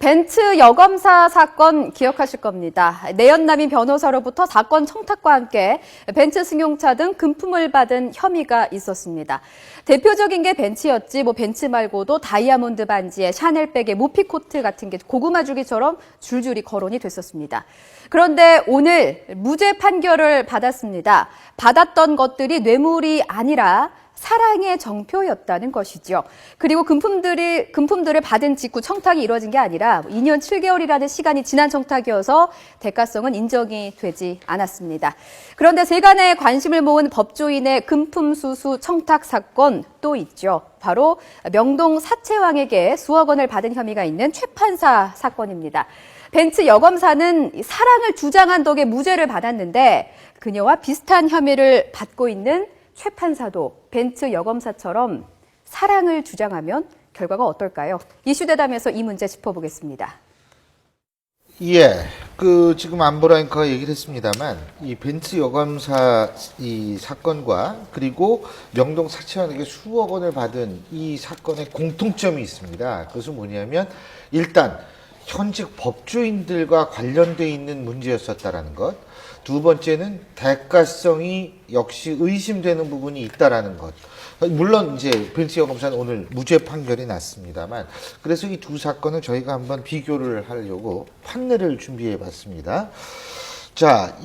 벤츠 여검사 사건 기억하실 겁니다. 내연남인 변호사로부터 사건 청탁과 함께 벤츠 승용차 등 금품을 받은 혐의가 있었습니다. 대표적인 게 벤츠였지 벤츠 말고도 다이아몬드 반지에 샤넬백에 모피코트 같은 게 고구마 주기처럼 줄줄이 거론이 됐었습니다. 그런데 오늘 무죄 판결을 받았습니다. 받았던 것들이 뇌물이 아니라 사랑의 정표였다는 것이죠. 그리고 금품들을 받은 직후 청탁이 이루어진 게 아니라 2년 7개월이라는 시간이 지난 청탁이어서 대가성은 인정이 되지 않았습니다. 그런데 세간의 관심을 모은 법조인의 금품 수수 청탁 사건 또 있죠. 바로 명동 사채왕에게 수억 원을 받은 혐의가 있는 최 판사 사건입니다. 벤츠 여검사는 사랑을 주장한 덕에 무죄를 받았는데 그녀와 비슷한 혐의를 받고 있는 최 판사도 벤츠 여검사처럼 사랑을 주장하면 결과가 어떨까요? 이슈대담에서 이 문제 짚어보겠습니다. 예, 지금 안보라 앵커가 얘기를 했습니다만, 이 벤츠 여검사 이 사건과 그리고 명동 사채원에게 수억 원을 받은 이 사건의 공통점이 있습니다. 그것은 뭐냐면, 일단, 현직 법조인들과 관련돼 있는 문제였었다라는 것. 두 번째는 대가성이 역시 의심되는 부분이 있다라는 것. 물론 이제 벤츠 여검사는 오늘 무죄 판결이 났습니다만, 그래서 이 두 사건을 저희가 한번 비교를 하려고 판례를 준비해 봤습니다. 자,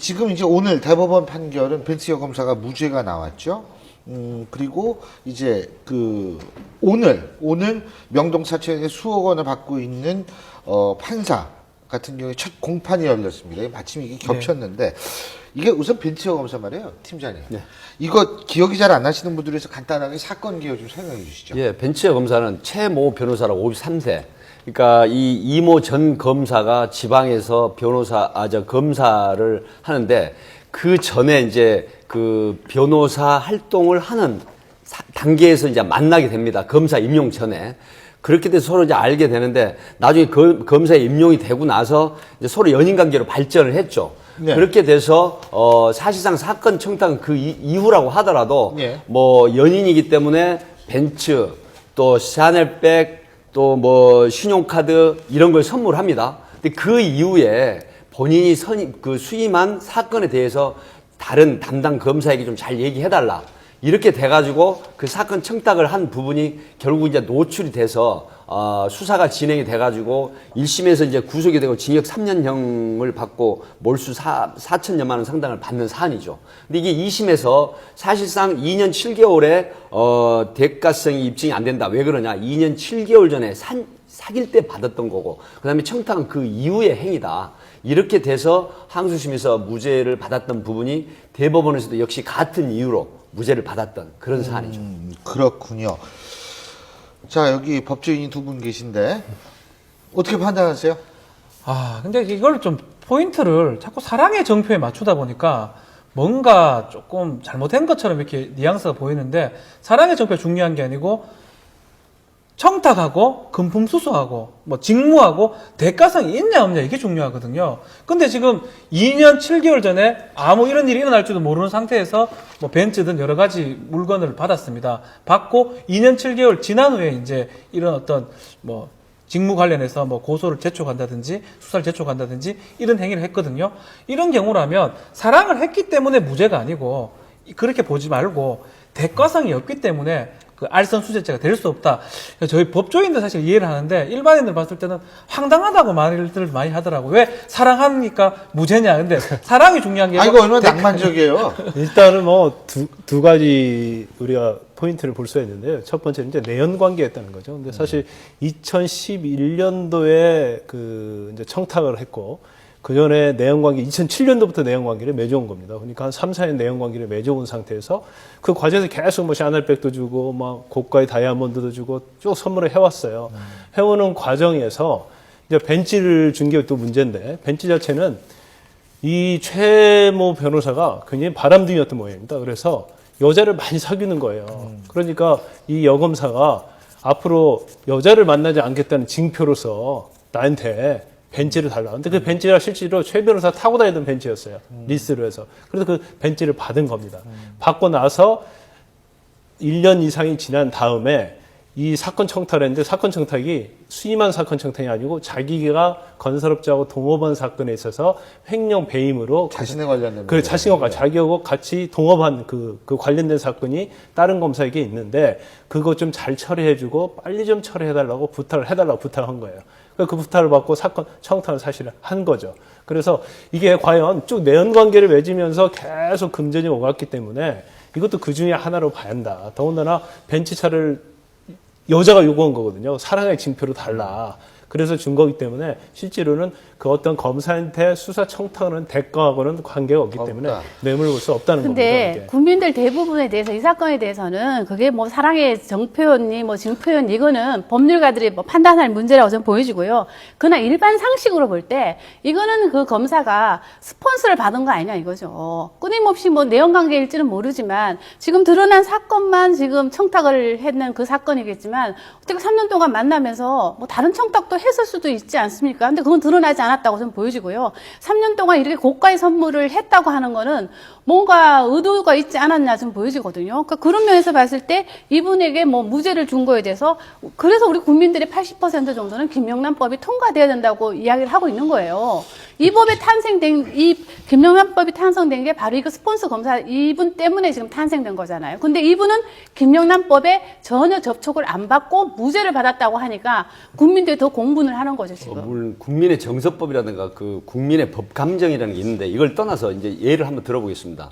지금 이제 오늘 대법원 판결은 벤츠 여검사가 무죄가 나왔죠. 그리고 이제 오늘 명동 사채원에 수억 원을 받고 있는 판사 같은 경우에 첫 공판이 열렸습니다. 마침 이게 겹쳤는데, 이게 우선 벤츠 여검사 말이에요, 팀장님. 네. 이거 기억이 잘 안 나시는 분들을 위해서 간단하게 사건 기억 좀 설명해 주시죠. 예, 벤츠 여검사는 최모 변호사라고 53세. 그러니까 이 이모 전 검사가 지방에서 검사를 하는데, 그 전에 이제 그 변호사 활동을 하는 단계에서 이제 만나게 됩니다. 검사 임용 전에. 그렇게 돼서 서로 이제 알게 되는데, 나중에 검사에 임용이 되고 나서 이제 서로 연인 관계로 발전을 했죠. 네. 그렇게 돼서 사실상 사건 청탁은 그 이후라고 하더라도 네. 연인이기 때문에 벤츠 또 샤넬백 또 신용카드 이런 걸 선물합니다. 근데 그 이후에 본인이 수임한 사건에 대해서 다른 담당 검사에게 좀 잘 얘기해달라. 이렇게 돼가지고 그 사건 청탁을 한 부분이 결국 이제 노출이 돼서 수사가 진행이 돼가지고 1심에서 이제 구속이 되고 징역 3년형을 받고 몰수 4천여만 원 상당을 받는 사안이죠. 근데 이게 2심에서 사실상 2년 7개월에 대가성이 입증이 안 된다. 왜 그러냐? 2년 7개월 전에 사귈 때 받았던 거고, 그 다음에 청탁은 그 이후의 행위다. 이렇게 돼서 항소심에서 무죄를 받았던 부분이 대법원에서도 역시 같은 이유로 무죄를 받았던 그런 사안이죠. 그렇군요. 자, 여기 법조인이 두 분 계신데 어떻게 판단하세요? 근데 이걸 좀 포인트를 자꾸 사랑의 정표에 맞추다 보니까 뭔가 조금 잘못된 것처럼 이렇게 뉘앙스가 보이는데, 사랑의 정표가 중요한 게 아니고 청탁하고 금품 수수하고 직무하고 대가성이 있냐 없냐, 이게 중요하거든요. 근데 지금 2년 7개월 전에 아무 이런 일이 일어날지도 모르는 상태에서 벤츠든 여러 가지 물건을 받았습니다. 받고 2년 7개월 지난 후에 이제 이런 어떤 직무 관련해서 고소를 제촉한다든지 수사를 제촉한다든지 이런 행위를 했거든요. 이런 경우라면 사랑을 했기 때문에 무죄가 아니고, 그렇게 보지 말고 대가성이 없기 때문에 그 알선수재죄가 될 수 없다. 저희 법조인들 사실 이해를 하는데, 일반인들 봤을 때는 황당하다고 말들 많이 하더라고요. 왜 사랑하니까 무죄냐. 근데 사랑이 중요한 게 이거 얼마나 낭만적이에요. 일단은 두 가지 우리가 포인트를 볼 수가 있는데요. 첫 번째는 이제 내연 관계였다는 거죠. 근데 사실 2011년도에 이제 청탁을 했고, 그 전에 내연관계, 2007년도부터 내연관계를 맺어온 겁니다. 그러니까 한 3, 4년 내연관계를 맺어온 상태에서 그 과정에서 계속 샤넬백도 주고, 고가의 다이아몬드도 주고 쭉 선물을 해왔어요. 해오는 과정에서 이제 벤츠를 준 게 또 문제인데, 벤츠 자체는 이 최모 변호사가 굉장히 바람둥이였던 모양입니다. 그래서 여자를 많이 사귀는 거예요. 그러니까 이 여검사가 앞으로 여자를 만나지 않겠다는 징표로서 나한테 벤츠를 달라. 근데 그 벤츠가 실제로 최 변호사 타고 다니던 벤츠였어요. 리스로 해서. 그래서 그 벤츠를 받은 겁니다. 받고 나서 1년 이상이 지난 다음에 이 사건 청탁을 했는데 사건 청탁이 수임한 사건 청탁이 아니고 자기가 건설업자하고 동업한 사건에 있어서 횡령 배임으로 자신에 관련된 그 자신과 자기하고 같이 동업한 그 관련된 사건이 다른 검사에게 있는데 그거 좀 잘 처리해주고 빨리 좀 처리해달라고 부탁을 해달라고 부탁한 거예요. 그 부탁을 받고 사건 청탁을 사실은 한 거죠. 그래서 이게 과연 쭉 내연 관계를 맺으면서 계속 금전이 오갔기 때문에 이것도 그 중에 하나로 봐야 한다. 더군다나 벤츠차를 여자가 요구한 거거든요. 사랑의 징표로 달라. 그래서 준 거기 때문에 실제로는 그 어떤 검사한테 수사 청탁하는 대가하고는 관계가 없기 때문에 없다. 뇌물을 볼 수 없다는 근데 겁니다. 이게. 국민들 대부분에 대해서 이 사건에 대해서는 그게 뭐 사랑의 정표였니 뭐 징표였니 이거는 법률가들이 뭐 판단할 문제라고 저는 보여지고요. 그러나 일반 상식으로 볼 때 이거는 그 검사가 스폰서를 받은 거 아니냐 이거죠. 끊임없이 뭐 내연 관계일지는 모르지만 지금 드러난 사건만 지금 청탁을 했는 그 사건이겠지만 어떻게 3년 동안 만나면서 뭐 다른 청탁도 했을 수도 있지 않습니까? 근데 그건 드러나지 않았다고 저는 보여지고요. 3년 동안 이렇게 고가의 선물을 했다고 하는 거는 뭔가 의도가 있지 않았나 좀 보여지거든요. 그러니까 그런 면에서 봤을 때 이분에게 뭐 무죄를 준 거에 대해서 그래서 우리 국민들의 80% 정도는 김영란법이 통과돼야 된다고 이야기를 하고 있는 거예요. 이 법에 탄생된 이 김영란법이 탄생된 게 바로 이거 스폰서 검사 이분 때문에 지금 탄생된 거잖아요. 근데 이분은 김영란법에 전혀 접촉을 안 받고 무죄를 받았다고 하니까 국민들이 더 공분을 하는 거죠, 지금. 물론 국민의 정서법이라든가 그 국민의 법 감정이라는 게 있는데 이걸 떠나서 이제 예를 한번 들어보겠습니다.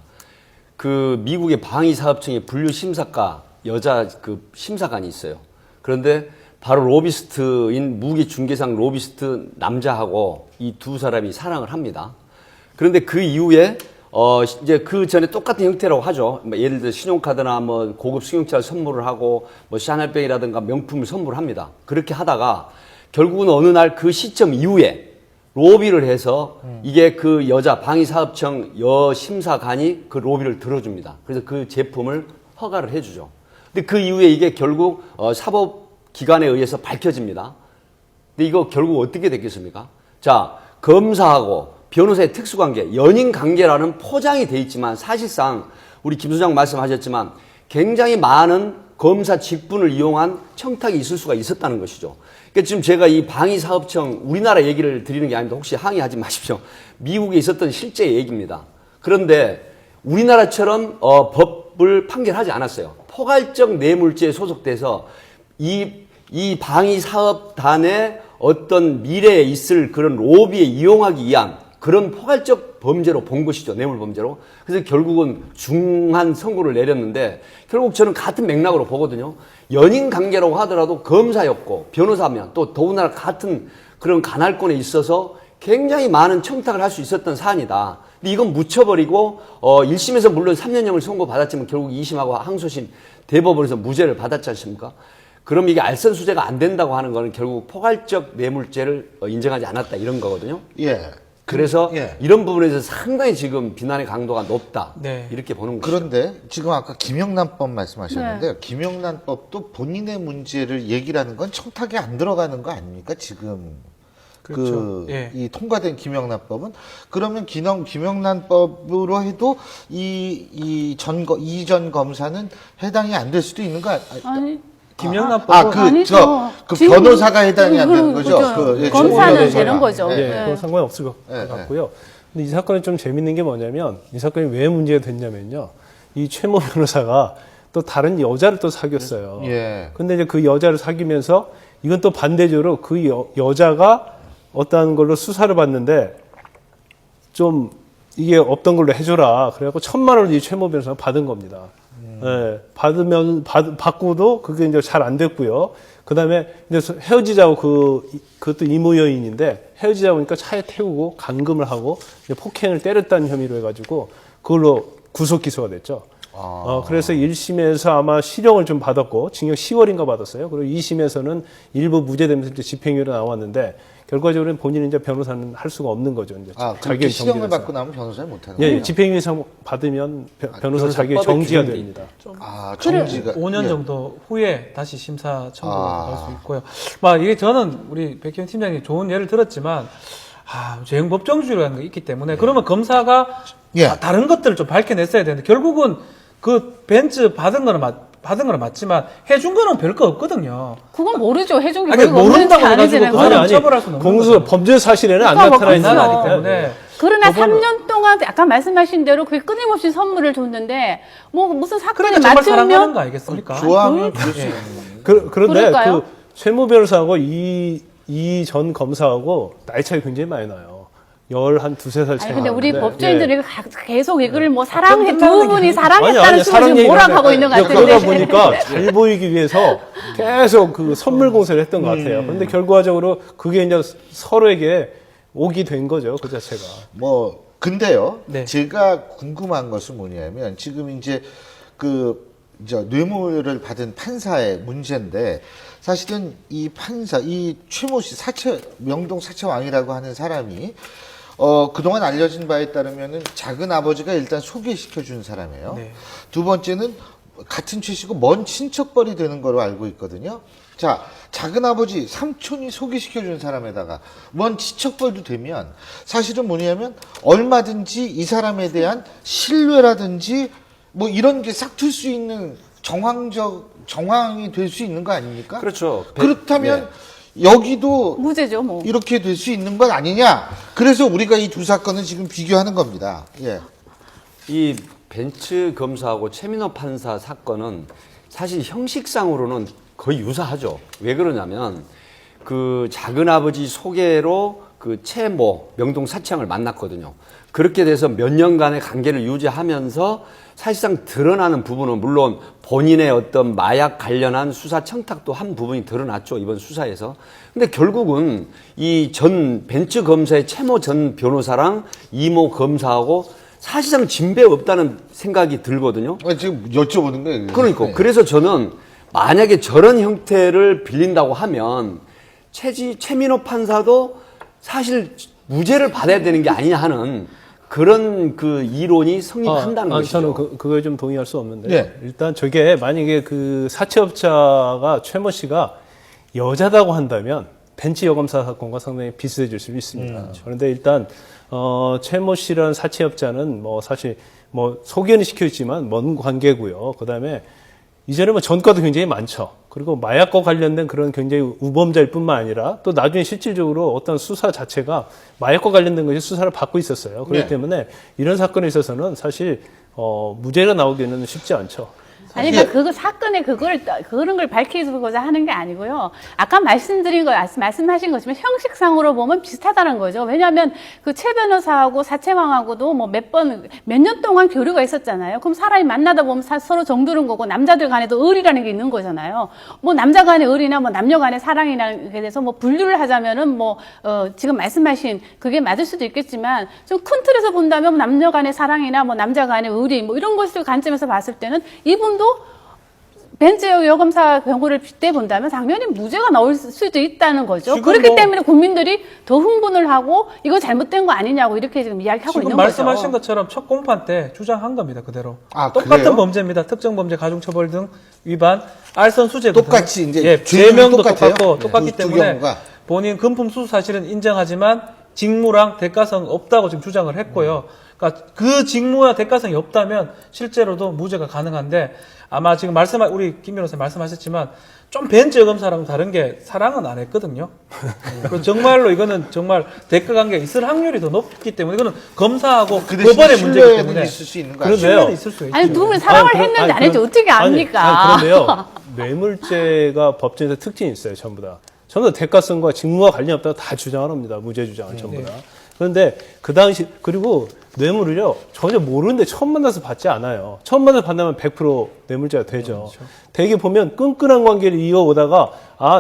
그 미국의 방위사업청의 분류심사과 여자 그 심사관이 있어요. 그런데 바로 로비스트인 무기중개상 로비스트 남자하고 이 두 사람이 사랑을 합니다. 그런데 그 이후에 이제 그 전에 똑같은 형태라고 하죠. 뭐 예를 들어 신용카드나 뭐 고급 승용차를 선물을 하고 뭐 샤넬백이라든가 명품을 선물합니다. 그렇게 하다가 결국은 어느 날 그 시점 이후에 로비를 해서 이게 그 여자 방위사업청 여심사관이 그 로비를 들어줍니다. 그래서 그 제품을 허가를 해주죠. 근데 그 이후에 이게 결국 사법기관에 의해서 밝혀집니다. 근데 이거 결국 어떻게 됐겠습니까? 자, 검사하고 변호사의 특수관계, 연인관계라는 포장이 돼 있지만 사실상 우리 김 소장 말씀하셨지만 굉장히 많은 검사 직분을 이용한 청탁이 있을 수가 있었다는 것이죠. 그러니까 지금 제가 이 방위사업청 우리나라 얘기를 드리는 게 아닙니다. 혹시 항의하지 마십시오. 미국에 있었던 실제 얘기입니다. 그런데 우리나라처럼 법을 판결하지 않았어요. 포괄적 뇌물죄에 소속돼서 이 방위사업단의 어떤 미래에 있을 그런 로비에 이용하기 위한 그런 포괄적 범죄로 본 것이죠. 뇌물 범죄로. 그래서 결국은 중한 선고를 내렸는데 결국 저는 같은 맥락으로 보거든요. 연인 관계라고 하더라도 검사였고 변호사면 또 더군다나 같은 그런 간할권에 있어서 굉장히 많은 청탁을 할 수 있었던 사안이다. 근데 이건 묻혀버리고 1심에서 물론 3년형을 선고받았지만 결국 2심하고 항소심 대법원에서 무죄를 받았지 않습니까? 그럼 이게 알선수재가 안 된다고 하는 거는 결국 포괄적 뇌물죄를 인정하지 않았다 이런 거거든요. 예. 그래서 예. 이런 부분에서 상당히 지금 비난의 강도가 높다. 네. 이렇게 보는 거죠. 그런데 지금 아까 김영란법 말씀하셨는데 김영란법도 본인의 문제를 얘기를 하는 건 청탁에 안 들어가는 거 아닙니까? 지금 그렇죠. 예. 이 통과된 김영란법은 그러면 김영란법으로 해도 이전 검사는 해당이 안 될 수도 있는 거 아니. 김영란법은 아니죠. 그 지금 변호사가 해당이 안 되는 거죠? 그죠. 예, 검사는 변호사가. 되는 거죠. 예. 예, 그건 상관없을 것 예, 같고요. 근데 이 사건이 좀 재밌는 게 뭐냐면 이 사건이 왜 문제가 됐냐면요. 이 최모 변호사가 또 다른 여자를 또 사귀었어요. 예. 근데 이제 그 여자를 사귀면서 이건 또 반대적으로 그 여자가 어떠한 걸로 수사를 받는데 좀 이게 없던 걸로 해줘라. 그래갖고 1,000만 원을 이 최모 변호사가 받은 겁니다. 예, 받고도 그게 이제 잘 안 됐고요. 그 다음에 이제 헤어지자고 그것도 이모 여인인데 헤어지자고 하니까 차에 태우고 감금을 하고 이제 폭행을 때렸다는 혐의로 해가지고 그걸로 구속 기소가 됐죠. 그래서 1심에서 아마 실형을 좀 받았고 징역 10월인가 받았어요. 그리고 2심에서는 일부 무죄되면서 이제 집행유예로 나왔는데 결과적으로는 본인은 이제 변호사는 할 수가 없는 거죠. 이제 그렇게 실형을 정지돼서. 받고 나면 변호사를 못 하는 예, 거예요? 예, 집행유예 이상 받으면 변호사 자격이 변호사법에 정지가 규정돼 됩니다. 정지가 5년 예. 정도 후에 다시 심사 청구가 할 수 있고요. 막 이게 저는 우리 백현 팀장님 좋은 예를 들었지만 재형 법정주의라는 게 있기 때문에 그러면 검사가 예. 다른 것들을 좀 밝혀냈어야 되는데 결국은 그 벤츠 받은 거는 받은 건 맞지만 해준 거는 별거 없거든요. 그건 모르죠. 해준 게 아니, 별거 없는지 모른다고 아닌지는. 해가지고 그 사람 처벌할 수는 없는 공수 거죠. 범죄 사실에는 안 그러니까 나타나 있는 그렇죠. 거니까. 때문에 그러나 3년 동안 아까 말씀하신 대로 그게 끊임없이 선물을 줬는데 뭐 무슨 사건에 그러니까 정말 사랑하는 맞으면 거 아니겠습니까? 좋아하면 그럴 수 있는 그런데 그럴까요? 그 최모 변호사하고 이 전 검사하고 나이 차이 굉장히 많이 나요. 한 두세 살 차이. 아니 근데 우리 나는데, 법조인들이 예. 계속 이거를 뭐 사랑해 두 끝나는 분이 게- 사랑했다는 식으로 사랑 지금 얘기를 몰아가고 하는데, 있는 것 그러다 같은데. 보니까 잘 보이기 위해서 계속 그 선물 공세를 했던 것 같아요. 그런데 결과적으로 그게 이제 서로에게 옥이 된 거죠, 그 자체가. 뭐 근데요. 네. 제가 궁금한 것은 뭐냐면 지금 이제 이제 뇌물을 받은 판사의 문제인데 사실은 이 판사 이 최모 씨 명동 사채왕이라고 하는 사람이 그동안 알려진 바에 따르면은 작은 아버지가 일단 소개시켜 준 사람이에요. 네. 두 번째는 같은 최씨고 먼 친척벌이 되는 거로 알고 있거든요. 자, 작은 아버지, 삼촌이 소개시켜 준 사람에다가 먼 친척벌도 되면 사실은 뭐냐면 얼마든지 이 사람에 대한 신뢰라든지 뭐 이런 게 싹틀 수 있는 정황이 될 수 있는 거 아닙니까? 그렇죠. 그렇다면 여기도 무죄죠 뭐. 이렇게 될 수 있는 건 아니냐? 그래서 우리가 이 두 사건을 지금 비교하는 겁니다. 예. 이 벤츠 검사하고 최민호 판사 사건은 사실 형식상으로는 거의 유사하죠. 왜 그러냐면 그 작은아버지 소개로 그 최모 명동 사채왕을 만났거든요. 그렇게 돼서 몇 년간의 관계를 유지하면서 사실상 드러나는 부분은 물론 본인의 어떤 마약 관련한 수사 청탁도 한 부분이 드러났죠. 이번 수사에서. 근데 결국은 이 전 벤츠 검사의 최모 전 변호사랑 이모 검사하고 사실상 진배 없다는 생각이 들거든요. 지금 여쭤보는 거예요. 그러니까. 네. 그래서 저는 만약에 저런 형태를 빌린다고 하면 최민호 판사도 사실 무죄를 받아야 되는 게 아니냐 하는 그런 그 이론이 성립한다는 것이죠. 저는 그거에 좀 동의할 수 없는데 네. 일단 저게 만약에 그 사채업자가 최모 씨가 여자다고 한다면 벤츠 여검사 사건과 상당히 비슷해질 수 있습니다. 그런데 일단 최모 씨라는 사채업자는 뭐 사실 뭐 소개는 시켜있지만 먼 관계고요. 그다음에 이전에 뭐 전과도 굉장히 많죠. 그리고 마약과 관련된 그런 굉장히 우범자일 뿐만 아니라 또 나중에 실질적으로 어떤 수사 자체가 마약과 관련된 것이 수사를 받고 있었어요. 그렇기 네. 때문에 이런 사건에 있어서는 사실 무죄가 나오기는 쉽지 않죠. 아니, 그러니까 그거 사건에 그런 걸 밝히고자 하는 게 아니고요. 아까 말씀하신 것처럼 형식상으로 보면 비슷하다는 거죠. 왜냐하면 그 최 변호사하고 사채왕하고도 뭐 몇 년 동안 교류가 있었잖아요. 그럼 사람이 만나다 보면 서로 정드는 거고 남자들 간에도 의리라는 게 있는 거잖아요. 뭐 남자 간의 의리나 뭐 남녀 간의 사랑이라는 게 대해서 뭐 분류를 하자면은 지금 말씀하신 그게 맞을 수도 있겠지만 좀 큰 틀에서 본다면 남녀 간의 사랑이나 뭐 남자 간의 의리 뭐 이런 것을 관점에서 봤을 때는 이분도 벤츠 여검사 경우를 빗대 본다면 당연히 무죄가 나올 수도 있다는 거죠. 지금 그렇기 뭐- 때문에 국민들이 더 흥분을 하고 이거 잘못된 거 아니냐고 이렇게 지금 이야기하고 지금 있는 말씀하신 거죠. 것처럼 첫 공판 때 주장한 겁니다. 그대로. 아, 똑같은 그래요? 범죄입니다. 특정범죄, 가중처벌 등 위반, 알선 수재거든요. 똑같이 이제 예, 죄명이 죄명도 똑같아요? 똑같고 네. 똑같기 두 때문에 경우가. 본인 금품 수수 사실은 인정하지만 직무랑 대가성 없다고 지금 주장을 했고요. 그러니까 그 직무와 대가성이 없다면 실제로도 무죄가 가능한데 아마 지금 우리 김 변호사님 말씀하셨지만 좀 벤츠 여검사랑은 다른 게 사랑은 안 했거든요. 그리고 정말로 이거는 정말 대가 관계가 있을 확률이 더 높기 때문에 이거는 검사하고 그 대신 법원의 문제이기 신뢰는 때문에 있을 수 있는 거 그런데요. 아니에요? 신뢰는 있을 수 있죠. 아니 두 분이 사랑을 했는지 안 했는지 어떻게 압니까? 그런데요. 뇌물죄가 법정에서 특징이 있어요. 전부 다 대가성과 직무와 관련이 없다고 다 주장을 합니다. 무죄 주장을 전부 다. 그런데 그 당시 그리고 뇌물을요 전혀 모르는데 처음 만나서 받지 않아요. 처음 만나서 받으면 100% 뇌물죄가 되죠. 대개 보면 끈끈한 관계를 이어오다가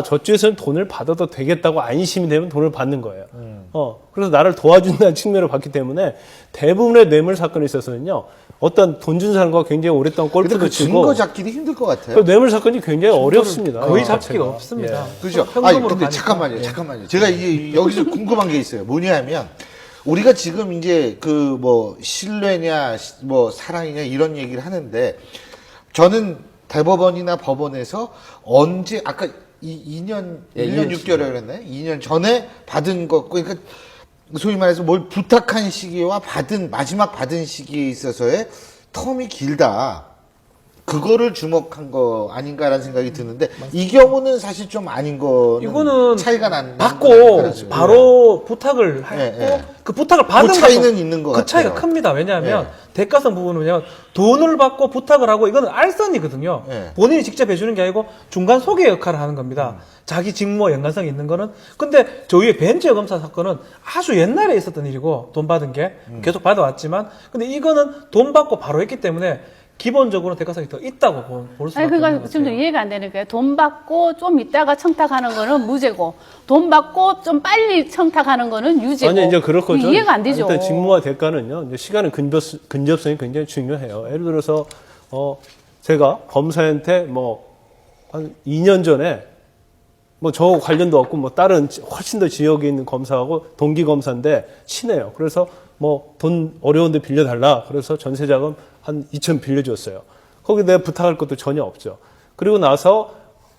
저쪽에서는 돈을 받아도 되겠다고 안심이 되면 돈을 받는 거예요. 그래서 나를 도와준다는 측면을 봤기 때문에 대부분의 뇌물 사건에 있어서는요 어떤 돈 준 사람과 굉장히 오랫동안 근데 골프도 그 치고 증거 잡기도 힘들 것 같아요. 그 뇌물 사건이 굉장히 어렵습니다. 거의 자체가. 잡기가 없습니다. 그죠? 현금으로 아니, 근데 가니까. 잠깐만요, 예. 잠깐만요. 제가 이게 여기서 궁금한 게 있어요. 뭐냐면, 우리가 지금 이제 신뢰냐, 사랑이냐 이런 얘기를 하는데, 저는 대법원이나 법원에서 언제, 아까 2년 1년 6개월이라고 그랬나요? 2년 전에 받은 것, 그러니까 소위 말해서 뭘 부탁한 시기와 마지막 받은 시기에 있어서의 텀이 길다. 그거를 주목한 거 아닌가라는 생각이 드는데 이 경우는 사실 좀 아닌 거는 이거는 차이가 난 받고 그렇죠. 바로 부탁을 했고 예. 그 부탁을 받은 그 차이는 것도 있는 것 그 차이가 같아요. 큽니다. 왜냐하면 예. 대가성 부분은 뭐냐면 돈을 받고 부탁을 하고 이거는 알선이거든요. 예. 본인이 직접 해주는 게 아니고 중간 소개 역할을 하는 겁니다. 자기 직무와 연관성이 있는 거는. 근데 저희의 벤츠 여검사 사건은 아주 옛날에 있었던 일이고 돈 받은 게 계속 받아왔지만 근데 이거는 돈 받고 바로 했기 때문에 기본적으로 대가성이 더 있다고 볼 수밖에 아니, 없는 그러니까 것 지금 같아요. 이해가 안 되는 거예요. 돈 받고 좀 있다가 청탁하는 거는 무죄고, 돈 받고 좀 빨리 청탁하는 거는 유죄고. 아니 이제 그럴 거죠. 이해가 안 되죠. 일단 직무와 대가는요. 이제 시간의 근접성이 굉장히 중요해요. 예를 들어서 제가 검사한테 뭐 한 2년 전에 뭐 저 관련도 없고 뭐 다른 훨씬 더 지역에 있는 검사하고 동기 검사인데 친해요. 그래서 뭐 돈 어려운데 빌려달라. 그래서 전세자금 한 2천 빌려줬어요. 거기 내가 부탁할 것도 전혀 없죠. 그리고 나서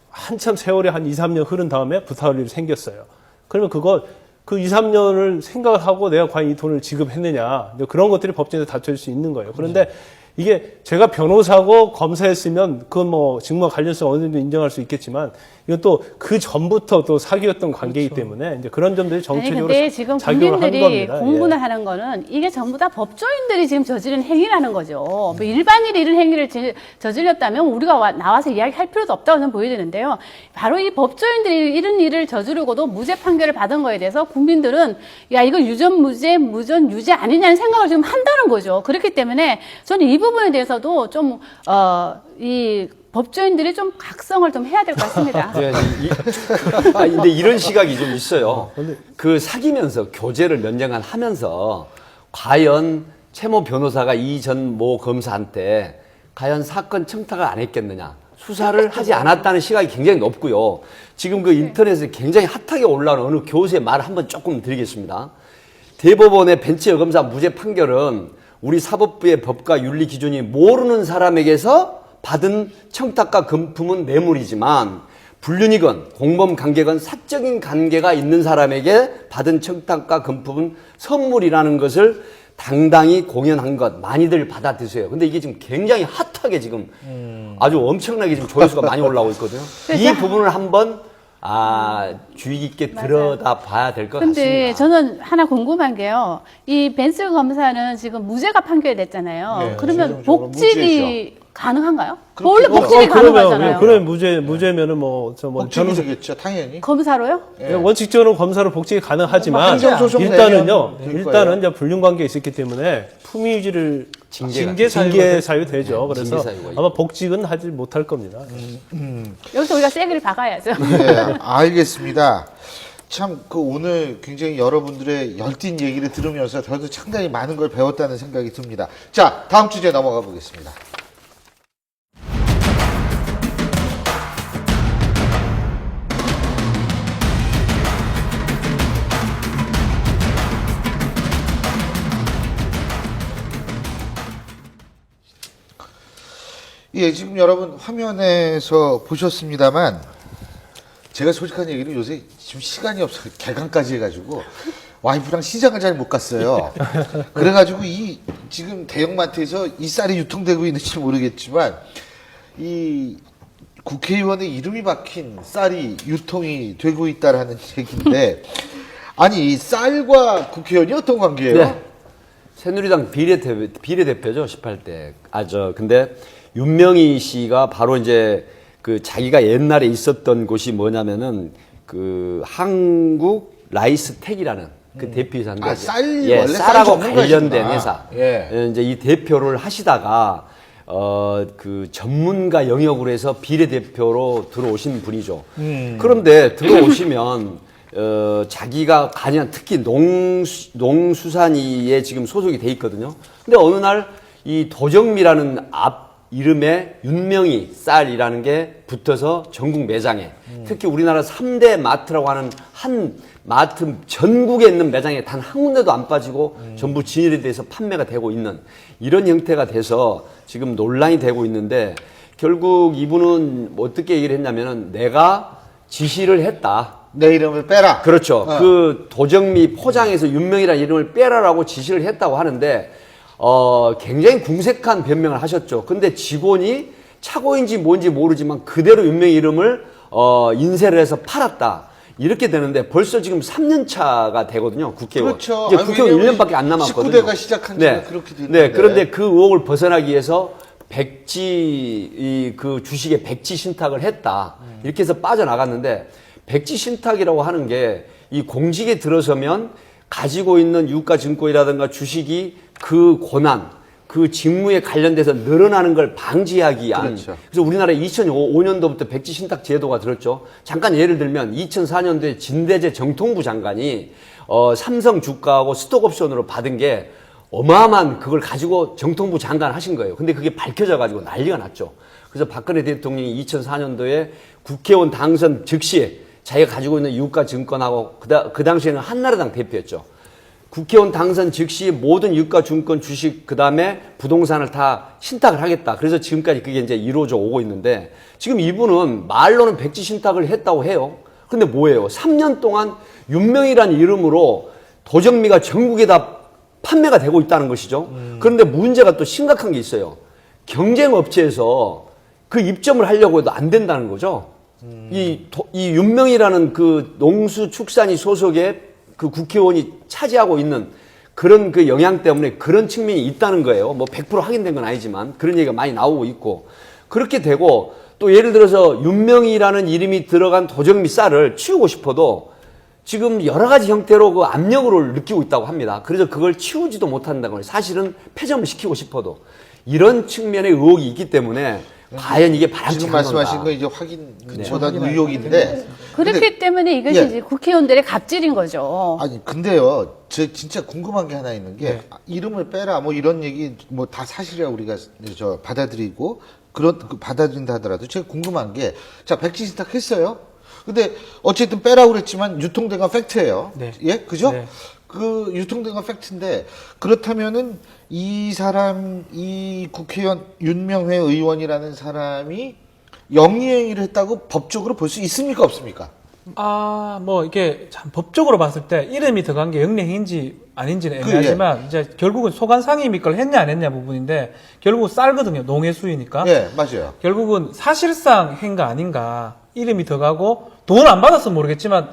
한참 세월이 한 2, 3년 흐른 다음에 부탁할 일이 생겼어요. 그러면 그 2, 3년을 생각을 하고 내가 과연 이 돈을 지급했느냐. 그런 것들이 법정에서 다툴 수 있는 거예요. 그런데 이게 제가 변호사고 검사했으면 그건 뭐 직무와 관련성 어느 정도 인정할 수 있겠지만 이건 또 그 전부터 또 사귀었던 관계이기 때문에 이제 그런 점들이 아니, 정치적으로 근데 지금 작용을 한 국민들이 겁니다. 공분을 예. 하는 거는 이게 전부 다 법조인들이 지금 저지른 행위라는 거죠. 뭐 일반인이 이런 행위를 저질렀다면 우리가 나와서 이야기할 필요도 없다고 저는 보여지는데요. 바로 이 법조인들이 이런 일을 저지르고도 무죄 판결을 받은 거에 대해서 국민들은 야, 이거 유전무죄, 무전유죄 아니냐는 생각을 지금 한다는 거죠. 그렇기 때문에 저는 이 부분에 대해서도 좀, 이 법조인들이 좀 각성을 좀 해야 될 것 같습니다. 네, 근데 이런 시각이 좀 있어요. 그 사귀면서 교제를 몇 년간 하면서 과연 최모 변호사가 이 전 모 검사한테 과연 사건 청탁을 안 했겠느냐. 수사를 하지 않았다는 시각이 굉장히 높고요. 지금 그 인터넷에 굉장히 핫하게 올라오는 어느 교수의 말을 한번 조금 드리겠습니다. 대법원의 벤츠 여검사 무죄 판결은 우리 사법부의 법과 윤리 기준이 모르는 사람에게서 받은 청탁과 금품은 뇌물이지만 불륜이건 공범 관계건 사적인 관계가 있는 사람에게 받은 청탁과 금품은 선물이라는 것을 당당히 공연한 것 많이들 받아들이세요. 근데 이게 지금 굉장히 핫하게 지금 아주 엄청나게 지금 조회수가 많이 올라오고 있거든요. 이 부분을 한번 주의 깊게 들여다 봐야 될 것 같습니다. 근데 저는 하나 궁금한 게요. 이 벤츠 검사는 지금 무죄가 판결이 됐잖아요. 네, 그러면 최종적으로 복직이 가능한가요? 그렇게 원래 복직이 가능하잖아요. 그러면 무죄면은 복직이 되겠죠, 당연히. 검사로요? 예. 원칙적으로 검사로 복직이 가능하지만 행정소송 일단은요. 내면 될 일단은 거예요. 이제 불륜 관계가 있었기 때문에 품위 유지를 징계 징계 사유 되죠. 네, 그래서 징계 사유가 아마 복직은 하지 못할 겁니다. 여기서 우리가 세게를 박아야죠. 네, 알겠습니다. 참, 오늘 굉장히 여러분들의 열띤 얘기를 들으면서 저도 상당히 많은 걸 배웠다는 생각이 듭니다. 자, 다음 주제 넘어가 보겠습니다. 예, 지금 여러분 화면에서 보셨습니다만 제가 솔직한 얘기를 요새 지금 시간이 없어서 개강까지 해가지고 와이프랑 시장을 잘 못 갔어요. 그래가지고 지금 대형마트에서 이 쌀이 유통되고 있는지 모르겠지만 이 국회의원의 이름이 박힌 쌀이 유통이 되고 있다라는 얘기인데 아니 이 쌀과 국회의원이 어떤 관계예요? 네. 새누리당 비례대표죠, 18대. 근데 윤명희 씨가 바로 이제 그 자기가 옛날에 있었던 곳이 뭐냐면은 그 한국 라이스텍이라는 그 대표이사인데. 원래 쌀 쌀하고 전문가시구나. 관련된 회사. 예. 이제 이 대표를 하시다가 그 전문가 영역으로 해서 비례대표로 들어오신 분이죠. 그런데 들어오시면 자기가 관여한 특히 농수산위에 지금 소속이 돼 있거든요. 근데 어느 날 이 도정미라는 앞 이름에 윤명희 쌀이라는 게 붙어서 전국 매장에 특히 우리나라 3대 마트라고 하는 한 마트 전국에 있는 매장에 단 한 군데도 안 빠지고 전부 진열이 돼서 판매가 되고 있는 이런 형태가 돼서 지금 논란이 되고 있는데 결국 이분은 어떻게 얘기를 했냐면은 내가 지시를 했다. 내 이름을 빼라. 그렇죠. 그 도정미 포장에서 윤명이라는 이름을 빼라라고 지시를 했다고 하는데 굉장히 궁색한 변명을 하셨죠. 근데 직원이 착오인지 뭔지 모르지만 그대로 윤명희 이름을 인쇄를 해서 팔았다. 이렇게 되는데 벌써 지금 3년 차가 되거든요. 국회의원. 그렇죠. 이제 국회의원 1년밖에 안 남았거든요. 19대가 시작한 지가 그렇게 됐는데. 네, 그런데 그 의혹을 벗어나기 위해서 백지 그 주식에 백지 신탁을 했다. 이렇게 해서 빠져나갔는데 백지 신탁이라고 하는 게 이 공직에 들어서면 가지고 있는 유가증권이라든가 주식이 그 고난, 그 직무에 관련돼서 늘어나는 걸 방지하기 위한. 그렇죠. 그래서 우리나라에 2005년도부터 백지 신탁 제도가 들었죠. 잠깐 예를 들면 2004년도에 진대재 정통부 장관이 삼성 주가하고 스톡옵션으로 받은 게 어마어마한 그걸 가지고 정통부 장관 하신 거예요. 근데 그게 밝혀져 가지고 난리가 났죠. 그래서 박근혜 대통령이 2004년도에 국회의원 당선 즉시 자기가 가지고 있는 유가증권하고 그 당시에는 한나라당 대표였죠. 국회의원 당선 즉시 모든 유가증권 주식 그다음에 부동산을 다 신탁을 하겠다. 그래서 지금까지 그게 이제 이루어져 오고 있는데 지금 이분은 말로는 백지 신탁을 했다고 해요. 근데 뭐예요? 3년 동안 윤명희라는 이름으로 도정미가 전국에 다 판매가 되고 있다는 것이죠. 그런데 문제가 또 심각한 게 있어요. 경쟁 업체에서 그 입점을 하려고 해도 안 된다는 거죠. 이 윤명희라는 그 농수축산이 소속의 그 국회의원이 차지하고 있는 그런 그 영향 때문에 그런 측면이 있다는 거예요. 뭐 100% 확인된 건 아니지만 그런 얘기가 많이 나오고 있고 그렇게 되고 또 예를 들어서 윤명희라는 이름이 들어간 도정미 쌀을 치우고 싶어도 지금 여러 가지 형태로 그 압력을 느끼고 있다고 합니다. 그래서 그걸 치우지도 못한다고 해요. 사실은 폐점을 시키고 싶어도 이런 측면의 의혹이 있기 때문에 과연 이게 바람직한 지금 건가. 말씀하신 거 이제 확인 저단 의혹인데 그렇기 때문에 이것이 예. 이제 국회의원들의 갑질인 거죠. 아니 근데요, 제 진짜 궁금한 게 하나 있는 게 이름을 빼라 뭐 이런 얘기 뭐 다 사실이라 우리가 저 받아들이고 그런 받아들인다 하더라도 제가 궁금한 게 자 백지 신탁했어요. 근데 어쨌든 빼라고 그랬지만 유통된 건 팩트예요. 네. 예, 그죠? 네. 그 유통된 건 팩트인데 그렇다면은 이 사람 이 국회의원 윤명회 의원이라는 사람이 영리행위를 했다고 법적으로 볼 수 있습니까 없습니까? 뭐 이게 참 법적으로 봤을 때 이름이 들어간 게 영리행위인지 아닌지는 애매하지만 이제 결국은 소관 상임위 걸 했냐 안 했냐 부분인데 결국 쌀거든요. 농해수이니까. 네, 맞아요. 결국은 사실상 행가 아닌가. 이름이 들어가고 돈을 안 받았으면 모르겠지만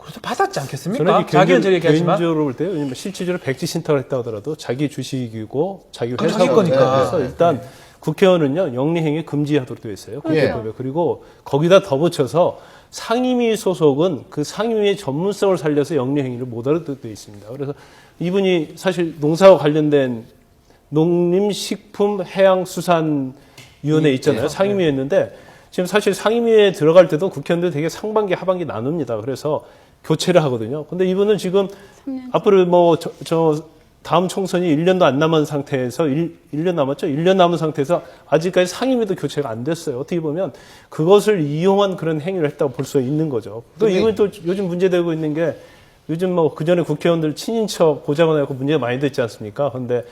그래서 받았지 않겠습니까? 자기는 저 얘기하지만 개인적으로 볼 때 왜냐면 실질적으로 백지 신탁을 했다 하더라도 자기 주식이고 자기 그건 회사 자기 거니까. 그래서 일단 국회의원은요 영리행위 금지하도록 되어 있어요. 그렇죠. 국회법에. 그리고 거기다 덧붙여서 상임위 소속은 그 상임위의 전문성을 살려서 영리행위를 못하도록 되어 있습니다. 그래서 이분이 사실 농사와 관련된 농림식품해양수산위원회 있잖아요. 상임위였는데 지금 사실 상임위에 들어갈 때도 국회의원들 되게 상반기 하반기 나눕니다. 그래서 교체를 하거든요. 근데 이분은 지금 앞으로 뭐 다음 총선이 1년도 안 남은 상태에서 1년 남았죠? 1년 남은 상태에서 아직까지 상임위도 교체가 안 됐어요. 어떻게 보면 그것을 이용한 그런 행위를 했다고 볼 수 있는 거죠. 또 이건 또 요즘 문제되고 있는 게 요즘 뭐 그전에 국회의원들 친인척 보좌관 해갖고 문제가 많이 됐지 않습니까? 근데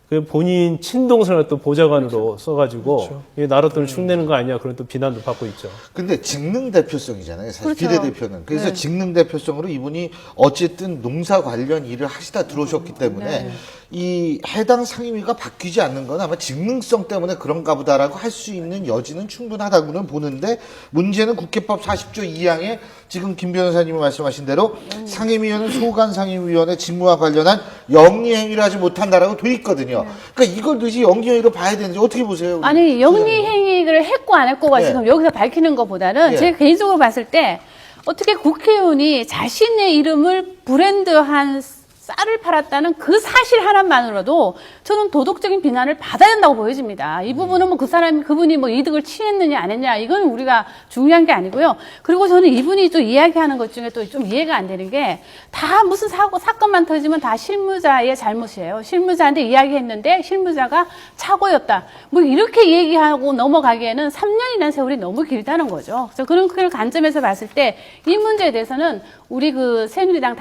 그 본인 친동생을 또 보좌관으로 써가지고 이게 나라 돈을 흉내는 거 아니냐 그런 또 비난도 받고 있죠. 근데 직능 대표성이잖아요. 사실 그렇죠. 비례대표는. 그래서 직능 대표성으로 이분이 어쨌든 농사 관련 일을 하시다 들어오셨기 때문에 이 해당 상임위가 바뀌지 않는 건 아마 직능성 때문에 그런가 보다라고 할 수 있는 여지는 충분하다고는 보는데 문제는 국회법 40조 2항에 지금 김 변호사님이 말씀하신 대로 상임위원은 소관 상임위원회 직무와 관련한 영리행위를 하지 못한다라고 돼 있거든요. 그러니까 이걸 도대체 영리행위로 봐야 되는지 어떻게 보세요? 우리 아니 영리행위를 했고 안 했고가 예. 지금 여기서 밝히는 것보다는 예. 제가 개인적으로 봤을 때 어떻게 국회의원이 자신의 이름을 브랜드한 쌀을 팔았다는 그 사실 하나만으로도 저는 도덕적인 비난을 받아야 된다고 보여집니다. 이 부분은 뭐 그분이 뭐 이득을 취했느냐 안 했냐 이건 우리가 중요한 게 아니고요. 그리고 저는 이분이 또 이야기하는 것 중에 또 좀 이해가 안 되는 게 다 무슨 사건만 터지면 다 실무자의 잘못이에요. 실무자한테 이야기했는데 실무자가 착오였다. 뭐 이렇게 얘기하고 넘어가기에는 3년이라는 세월이 너무 길다는 거죠. 그래서 그런 관점에서 봤을 때 이 문제에 대해서는 우리 그 새누리당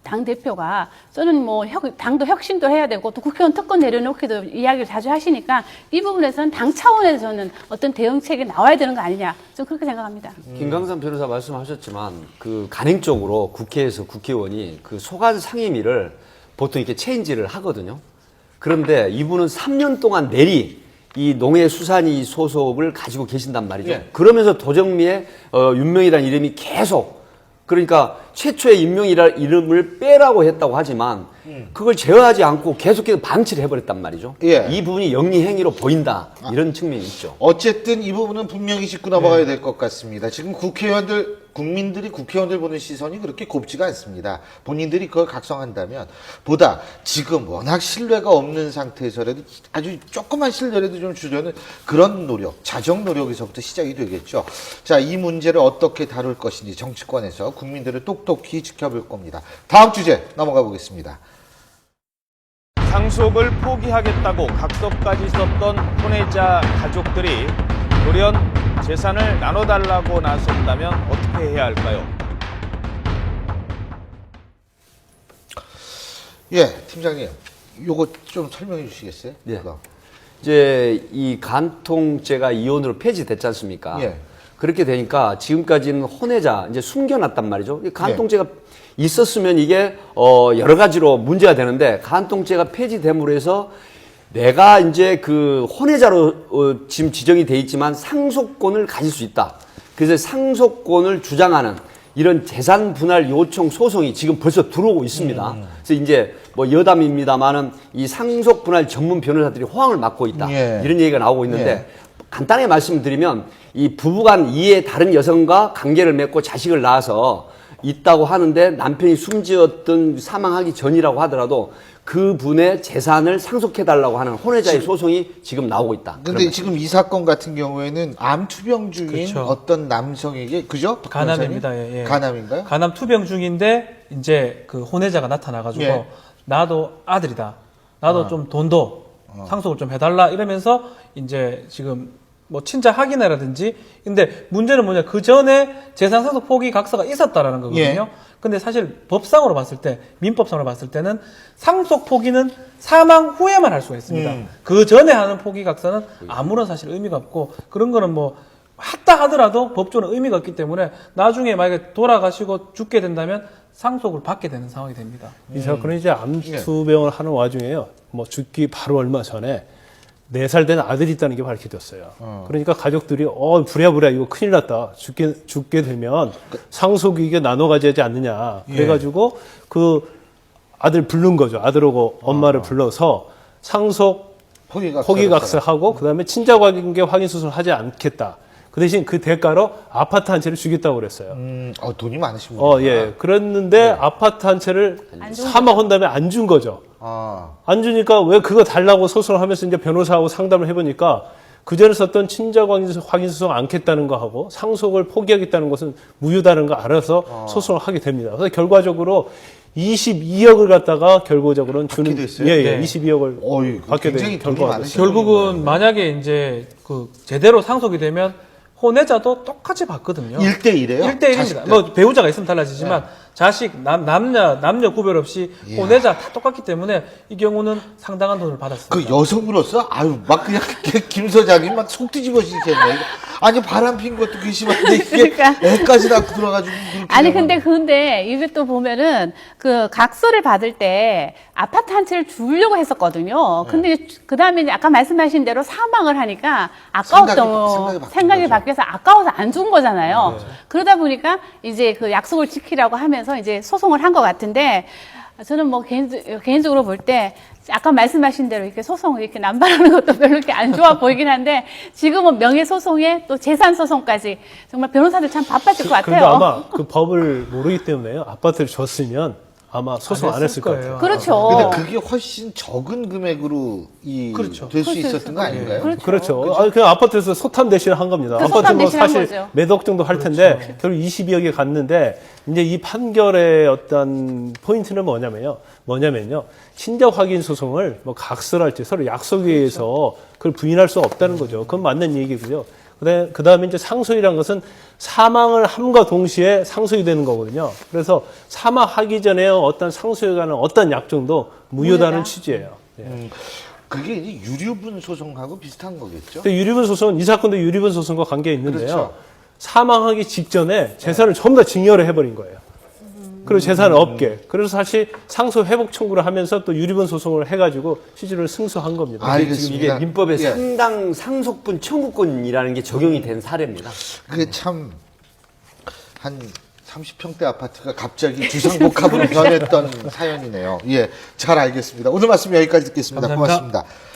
당대표가 저는 뭐 당도 혁신도 해야 되고 또 국회의원 특권 내려놓기도 이야기를 자주 하시니까 이 부분에서는 당 차원에서는 어떤 대응책이 나와야 되는 거 아니냐 저는 그렇게 생각합니다. 김강삼 변호사 말씀하셨지만 그 간행적으로 국회에서 국회의원이 그 소관 상임위를 보통 이렇게 체인지를 하거든요. 그런데 이분은 3년 동안 내리 이 농해수산이 소속을 가지고 계신단 말이죠. 예. 그러면서 도정미의 윤명이라는 이름이 계속, 그러니까 최초의 윤명이라는 이름을 빼라고 했다고 하지만 그걸 제어하지 않고 계속해서 방치를 해버렸단 말이죠. 예. 이 부분이 영리행위로 보인다, 이런 측면이 있죠. 어쨌든 이 부분은 분명히 짚고 넘어가야 될 것 같습니다. 지금 국민들이 국회의원들 보는 시선이 그렇게 곱지가 않습니다. 본인들이 그걸 각성한다면 보다 지금 워낙 신뢰가 없는 상태에서라도 아주 조그만 신뢰라도 좀 주려는 그런 노력, 자정 노력에서부터 시작이 되겠죠. 자, 이 문제를 어떻게 다룰 것인지 정치권에서 국민들을 똑똑히 지켜볼 겁니다. 다음 주제 넘어가 보겠습니다. 상속을 포기하겠다고 각서까지 썼던 혼외자 가족들이 돌연 재산을 나눠달라고 나선다면 어떻게 해야 할까요? 예, 팀장님, 요거 좀 설명해 주시겠어요? 예. 그거. 이제 이 간통죄가 이혼으로 폐지됐지 않습니까? 예. 그렇게 되니까 지금까지는 혼외자 이제 숨겨놨단 말이죠. 이 간통죄가 있었으면 이게 여러 가지로 문제가 되는데, 간통죄가 폐지됨으로 해서 내가 이제 그 혼외자로 지금 지정이 돼 있지만 상속권을 가질 수 있다. 그래서 상속권을 주장하는 이런 재산 분할 요청 소송이 지금 벌써 들어오고 있습니다. 그래서 이제 뭐 여담입니다만은 이 상속 분할 전문 변호사들이 호황을 맡고 있다. 예. 이런 얘기가 나오고 있는데, 예. 간단하게 말씀드리면 이 부부간 이에 다른 여성과 관계를 맺고 자식을 낳아서 있다고 하는데 남편이 숨지었던 사망하기 전이라고 하더라도 그분의 재산을 상속해달라고 하는 혼외자의 소송이 지금 나오고 있다. 근데 지금 이 사건 같은 경우에는 암 투병 중인 그렇죠. 어떤 남성에게, 그죠? 박 간암입니다. 변호사님? 예, 예. 간암인가요? 간암 투병 중인데 이제 그 혼외자가 나타나가지고 예. 나도 아들이다. 나도 좀 돈도 상속을 좀 해달라 이러면서 이제 지금 뭐 친자 확인이라든지. 근데 문제는 뭐냐, 그 전에 재산 상속 포기 각서가 있었다라는 거거든요. 예. 근데 사실 법상으로 봤을 때, 민법상으로 봤을 때는 상속 포기는 사망 후에만 할 수가 있습니다. 그 전에 하는 포기 각서는 아무런 사실 의미가 없고, 그런 거는 뭐 했다 하더라도 법조는 의미가 없기 때문에 나중에 만약에 돌아가시고 죽게 된다면 상속을 받게 되는 상황이 됩니다. 이 사건은 이제 암투병을 하는 와중에요. 뭐 죽기 바로 얼마 전에 4살 된 아들이 있다는 게 밝혀졌어요. 그러니까 가족들이 부랴부랴 이거 큰일 났다. 죽게 되면 상속이 이게 나눠 가지지 않느냐. 그래가지고 그 아들 부른 거죠. 아들하고 엄마를 불러서 상속 포기각서하고 그다음에 친자관계 확인 수술을 하지 않겠다. 그 대신 그 대가로 아파트 한 채를 주겠다고 그랬어요. 돈이 많으신 분이구나. 예. 그랬는데 아파트 한 채를 사망한 다음에 안 준 거죠. 안 주니까 왜 그거 달라고 소송을 하면서 이제 변호사하고 상담을 해보니까 그전에 썼던 친자관계 확인 수송 않겠다는 거 하고 상속을 포기하겠다는 것은 무효다는 거 알아서 소송을 하게 됩니다. 그래서 결과적으로 22억을 갖다가 결과적으로는 주는, 됐어요? 예, 네. 22억을 받게 굉장히 된 돈이 결과가 많으신 됐어요. 결국은 만약에 이제 그 제대로 상속이 되면 혼외자도 똑같이 받거든요. 1대1이에요? 1대1입니다. 뭐 배우자가 있으면 달라지지만 자식, 남녀 구별 없이 혼외자 다 똑같기 때문에 이 경우는 상당한 돈을 받았습니다. 그 여성으로서 막 그냥 김 소장님 막 속 뒤집어지겠네. 아니 바람 핀 것도 괘씸한데 이게 그러니까. 애까지 낳고 들어가지고 그렇게 아니 하면. 근데 이게 또 보면은 그 각서를 받을 때 아파트 한 채를 주려고 했었거든요. 근데 그 다음에 이제 아까 말씀하신 대로 사망을 하니까 아까웠던 생각이 바뀌어서 아까워서 안 준 거잖아요. 그러다 보니까 이제 그 약속을 지키라고 하면서 이제 소송을 한 것 같은데, 저는 뭐 개인적으로 볼 때 아까 말씀하신 대로 이렇게 소송을 이렇게 남발하는 것도 별로 이렇게 안 좋아 보이긴 한데, 지금은 명예소송에 또 재산소송까지 정말 변호사들 참 바빴을 것 근데 같아요. 아마 그 법을 모르기 때문에요. 아파트를 줬으면 아마 소송 안 했을 거예요. 그렇죠. 근데 그게 훨씬 적은 금액으로 그렇죠. 될 수 그렇죠. 있었던 거 아닌가요? 그렇죠. 그냥 아파트에서 소탐 대신을 한 겁니다. 그 아파트 소탐 뭐 대신한 사실 거죠. 몇 억 정도 할 텐데 결국 22억에 갔는데, 이제 이 판결의 어떤 포인트는 뭐냐면요. 친자 확인 소송을 뭐 각서를 할 때 서로 약속에 의해서 그걸 부인할 수 없다는 거죠. 그건 맞는 얘기고요. 그 다음에 이제 상속이라는 것은 사망을 함과 동시에 상속이 되는 거거든요. 그래서 사망하기 전에 어떤 상속에 관한 어떤 약정도 무효다는 무효다. 취지예요. 예. 그게 이제 유류분 소송하고 비슷한 거겠죠? 근데 유류분 소송은, 이 사건도 유류분 소송과 관계가 있는데요. 그렇죠. 사망하기 직전에 재산을 전부 다 증여를 해버린 거예요. 그리고 재산은 없게. 그래서 사실 상소 회복 청구를 하면서 또 유리분 소송을 해가지고 실제로 승소한 겁니다. 알겠습니다. 지금 이게 민법에 예. 상당 상속분 청구권이라는 게 적용이 된 사례입니다. 그게 참 한 30평대 아파트가 갑자기 주상복합으로 변했던 사연이네요. 예, 잘 알겠습니다. 오늘 말씀 여기까지 듣겠습니다. 감사합니다. 고맙습니다.